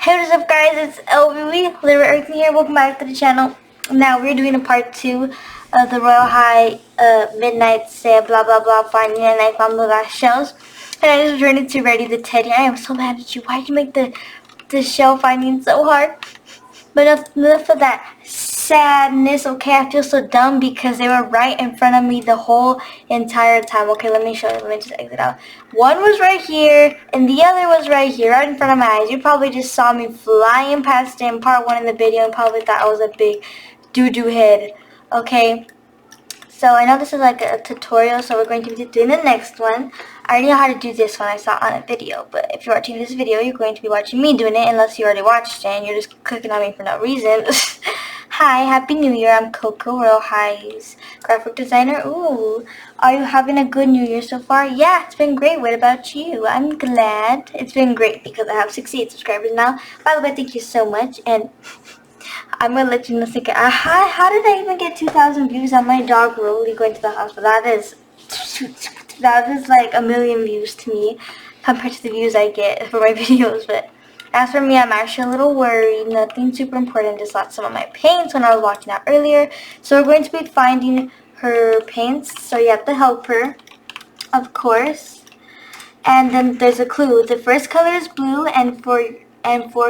Hey, what's up guys, it's LVV, Literally Everything here, welcome back to the channel. Now we're doing a part 2 of the Royal High Midnight Sale blah blah blah finding a knife on the last shells. And I just returned to Ready the Teddy. I am so mad at you. Why did you make the shell finding so hard? But enough of that sadness, okay? I feel so dumb because they were right in front of me the whole entire time. Okay, let me show you. Let me just exit out. One was right here, and the other was right here, right in front of my eyes. You probably just saw me flying past it in part 1 in the video and probably thought I was a big doo-doo head, okay? So I know this is like a tutorial, so we're going to be doing the next one. I already know how to do this one. I saw it on a video, but if you're watching this video, you're going to be watching me doing it unless you already watched it and you're just clicking on me for no reason. Hi, Happy New Year. I'm Coco, Royal High's graphic designer. Ooh, are you having a good New Year so far? Yeah, it's been great. What about you? I'm glad. It's been great because I have 68 subscribers now. By the way, thank you so much. And I'm gonna let you know. Think, how did I even get 2,000 views on my dog Rolly going to the hospital? That is like a million views to me compared to the views I get for my videos. But as for me, I'm actually a little worried. Nothing super important. Just lost some of my paints when I was walking out earlier. So we're going to be finding her paints. So you have to help her, of course. And then there's a clue. The first color is blue, and for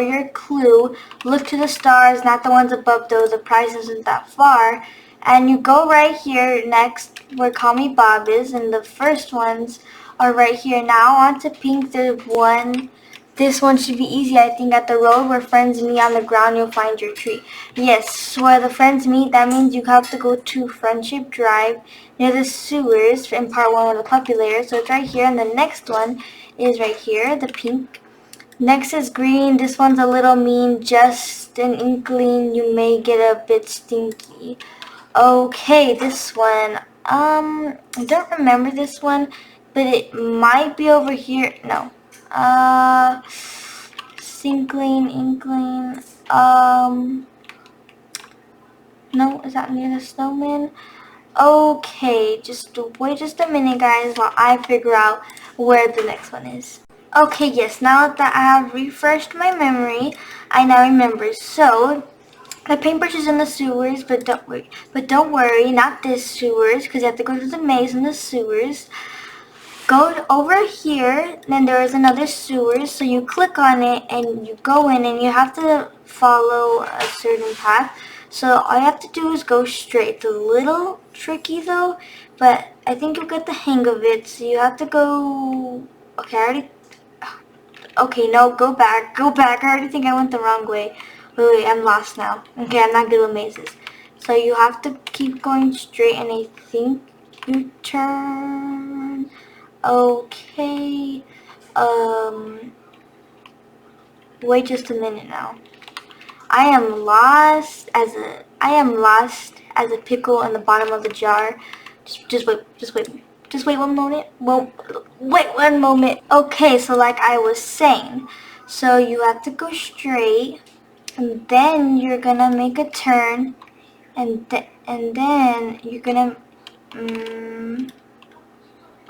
your clue, look to the stars, not the ones above those. The prize isn't that far. And you go right here next where Call Me Bob is, and the first ones are right here. Now on to pink. There's one. This one should be easy, I think. At the road where friends meet on the ground, you'll find your tree. Yes, where the friends meet, that means you have to go to Friendship Drive near the sewers in part 1 with the puppy layer. So it's right here, and the next one is right here, the pink. Next is green. This one's a little mean, just an inkling. You may get a bit stinky. Okay, this one. I don't remember this one, but it might be over here. No. Inkling. No, is that near the snowman? Okay, just wait just a minute, guys, while I figure out where the next one is. Okay, yes, now that I have refreshed my memory, I now remember. So, the paintbrush is in the sewers, but don't worry, not this sewers, because you have to go through the maze in the sewers. Go over here, then there is another sewers, so you click on it and you go in, and you have to follow a certain path. So all you have to do is go straight. It's a little tricky though, but I think you'll get the hang of it. So you have to go. Okay, no, go back. I already think I went the wrong way. Wait, I'm lost now. Okay, I'm not good with mazes. So you have to keep going straight, and I think you turn. Okay. Wait just a minute now. I am lost as a pickle in the bottom of the jar. Just wait one moment. Well, wait one moment. Okay, so like I was saying, so you have to go straight, and then you're gonna make a turn, and then you're gonna.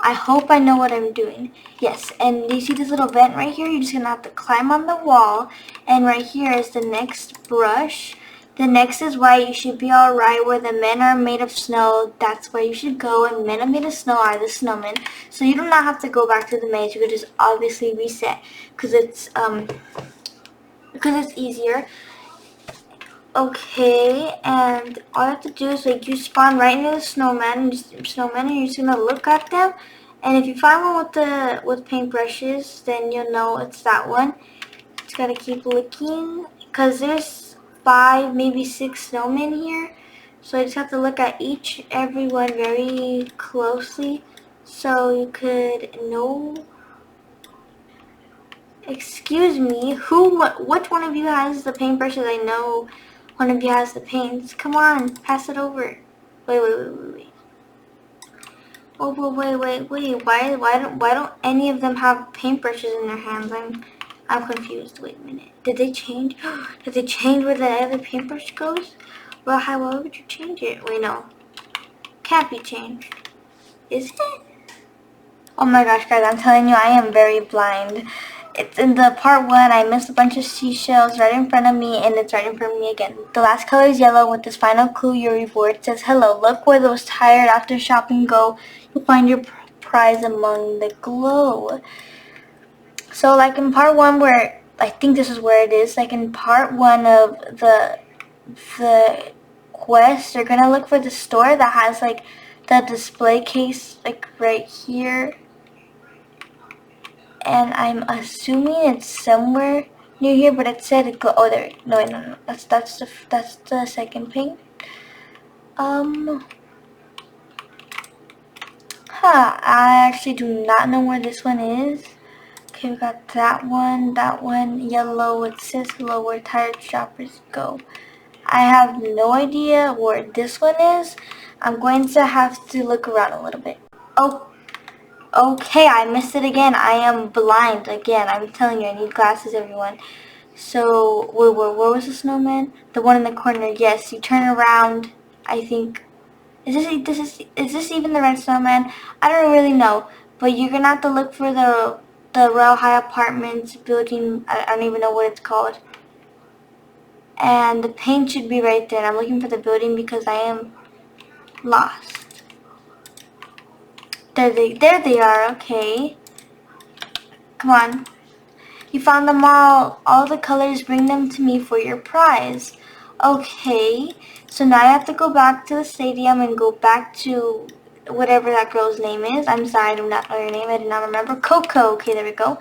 I hope I know what I'm doing. Yes, and you see this little vent right here? You're just going to have to climb on the wall. And right here is the next brush. The next is white. You should be alright. Where the men are made of snow, that's where you should go. And men are made of snow are the snowmen. So you do not have to go back to the maze. You could just obviously reset. Because it's easier. Okay, and all you have to do is like you spawn right into the snowman, and you're just gonna look at them, and if you find one with paintbrushes, then you'll know it's that one. Just gotta keep looking, cause there's 5, maybe 6 snowmen here, so I just have to look at every one very closely, so you could know. Excuse me, which one of you has the paintbrushes? I know one of you has the paints. Come on, pass it over. Wait. Oh, but wait. Why don't any of them have paintbrushes in their hands? I'm confused. Wait a minute. Did they change? Did they change where the other paintbrush goes? Well, why would you change it? Wait, no. Can't be changed. Is it? Oh my gosh, guys, I'm telling you, I am very blind. It's in the part 1. I missed a bunch of seashells right in front of me, and it's right in front of me again. The last color is yellow. With this final clue, your reward says, hello, look where those tired after shopping go. You'll find your prize among the glow. So like in part 1, where I think this is where it is, like in part 1 of the quest, you're gonna look for the store that has like the display case like right here, and I'm assuming it's somewhere near here, but it said oh there, no, that's the second ping. I actually do not know where this one is. Okay, we got that one, yellow. It says hello, where tired shoppers go. I have no idea where this one is. I'm going to have to look around a little bit. Oh, okay, I missed it again. I am blind again. I'm telling you, I need glasses, everyone. So, where was the snowman? The one in the corner, yes. You turn around, I think. Is this even the red snowman? I don't really know. But you're going to have to look for the Royal High Apartments building. I don't even know what it's called. And the paint should be right there. And I'm looking for the building because I am lost. There they are. Okay. Come on. You found them all the colors. Bring them to me for your prize. Okay. So now I have to go back to the stadium and go back to whatever that girl's name is. I'm sorry, I do not know your name. I did not remember. Coco. Okay, there we go.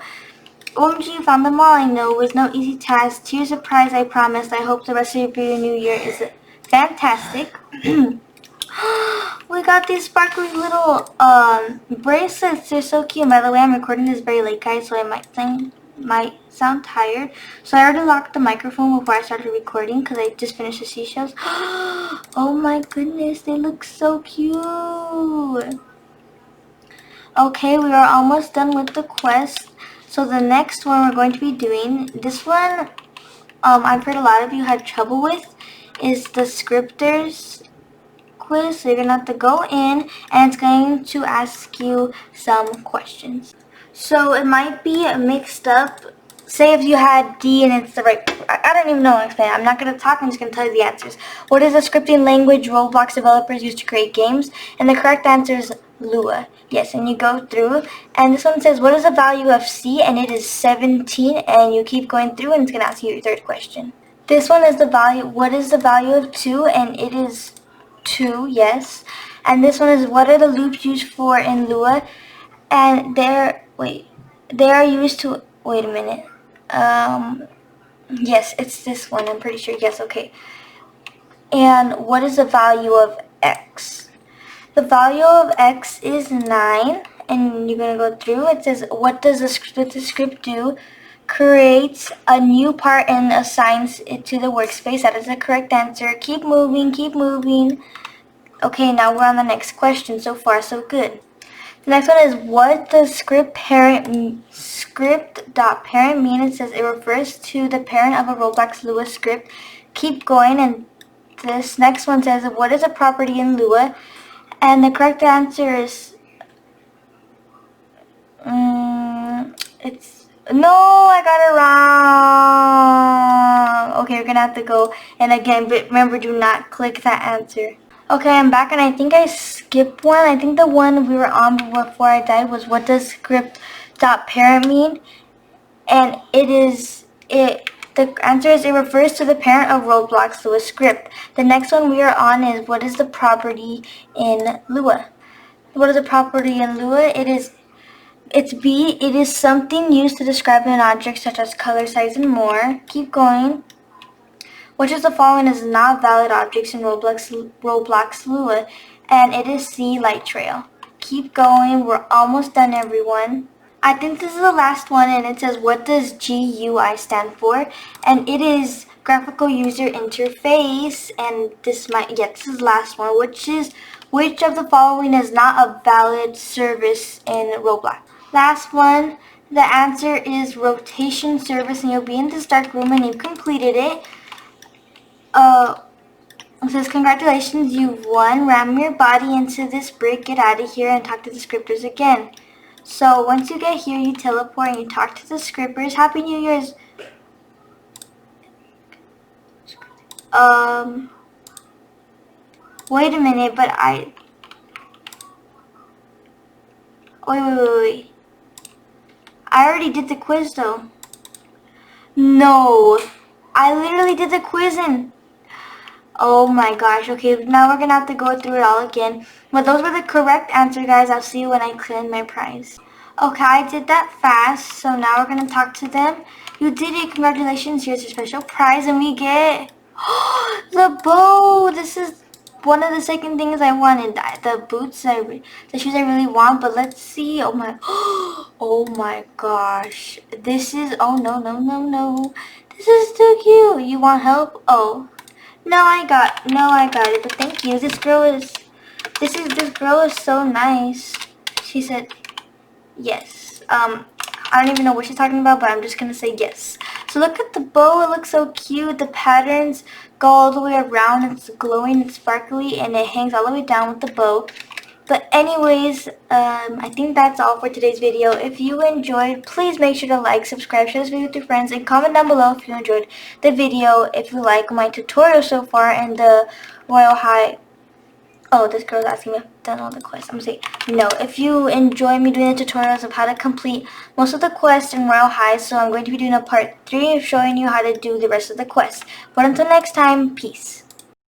OMG, you found them all. I know it was no easy task. Here's a prize I promised. I hope the rest of your new year is fantastic. We got these sparkly little bracelets. They're so cute. By the way, I'm recording this very late, guys, so I might sound tired. So I already locked the microphone before I started recording because I just finished the seashells. Oh my goodness, they look so cute. Okay, we are almost done with the quest. So the next one we're going to be doing, this one I've heard a lot of you had trouble with, is the scripters quiz. So you're going to have to go in and it's going to ask you some questions. So it might be mixed up. Say if you had D and it's the right, I don't even know how to explain it. I'm not going to talk, I'm just going to tell you the answers. What is the scripting language Roblox developers use to create games? And the correct answer is Lua. Yes, and you go through, and this one says, what is the value of C? And it is 17, and you keep going through, and it's going to ask you your third question. This one is the value, what is the value of 2? And it is 2, yes. And this one is, what are the loops used for in Lua? And they are used to, wait a minute. Yes, it's this one, I'm pretty sure. Yes, okay. And what is the value of X? The value of X is 9, and you're going to go through. It says, what does the script do? Creates a new part and assigns it to the workspace. That is the correct answer. Keep moving, keep moving. Okay, now we're on the next question. So far, so good. The next one is, what does script.parent mean? It says it refers to the parent of a Roblox Lua script. Keep going, and this next one says, what is a property in Lua? And the correct answer is, I got it wrong. Okay, we're gonna have to go, and again, but remember, do not click that answer. Okay, I'm back, and I think I skipped one. I think the one we were on before I died was, what does script.parent mean? And the answer is, it refers to the parent of Roblox Lua script. The next one we are on is, what is the property in Lua? What is a property in Lua? It's B. It is something used to describe an object such as color, size, and more. Keep going. Which of the following is not valid objects in Roblox Lua? And it is C, light trail. Keep going. We're almost done, everyone. I think this is the last one, and it says, what does GUI stand for? And it is graphical user interface. And this is the last one, which of the following is not a valid service in Roblox? Last one, the answer is rotation service, and you'll be in this dark room and you've completed it. It says, congratulations, you've won. Ram your body into this brick, get out of here, and talk to the scripters again. So once you get here, you teleport and you talk to the scrippers. Happy New Year's. Wait a minute, but wait. I already did the quiz though. No, I literally did the quiz and oh my gosh. Okay, now we're gonna have to go through it all again. But those were the correct answer, guys. I'll see you when I claim my prize. Okay, I did that fast. So now we're gonna talk to them. You did it. Congratulations. Here's your special prize, and we get the bow. This is one of the second things I wanted. The boots, the shoes I really want. But let's see. Oh my, oh my gosh. This is. Oh no. This is too cute. You want help? Oh. No, I got it, but thank you. This girl is so nice. She said yes. I don't even know what she's talking about, but I'm just gonna say yes. So look at the bow, it looks so cute. The patterns go all the way around, it's glowing, it's sparkly, and it hangs all the way down with the bow. But anyways, I think that's all for today's video. If you enjoyed, please make sure to like, subscribe, share this video with your friends, and comment down below if you enjoyed the video, if you like my tutorial so far in the Royal High. Oh, this girl's asking me if I've done all the quests. I'm gonna say no. If you enjoy me doing the tutorials of how to complete most of the quests in Royal High, so I'm going to be doing a part 3 of showing you how to do the rest of the quests. But until next time, peace.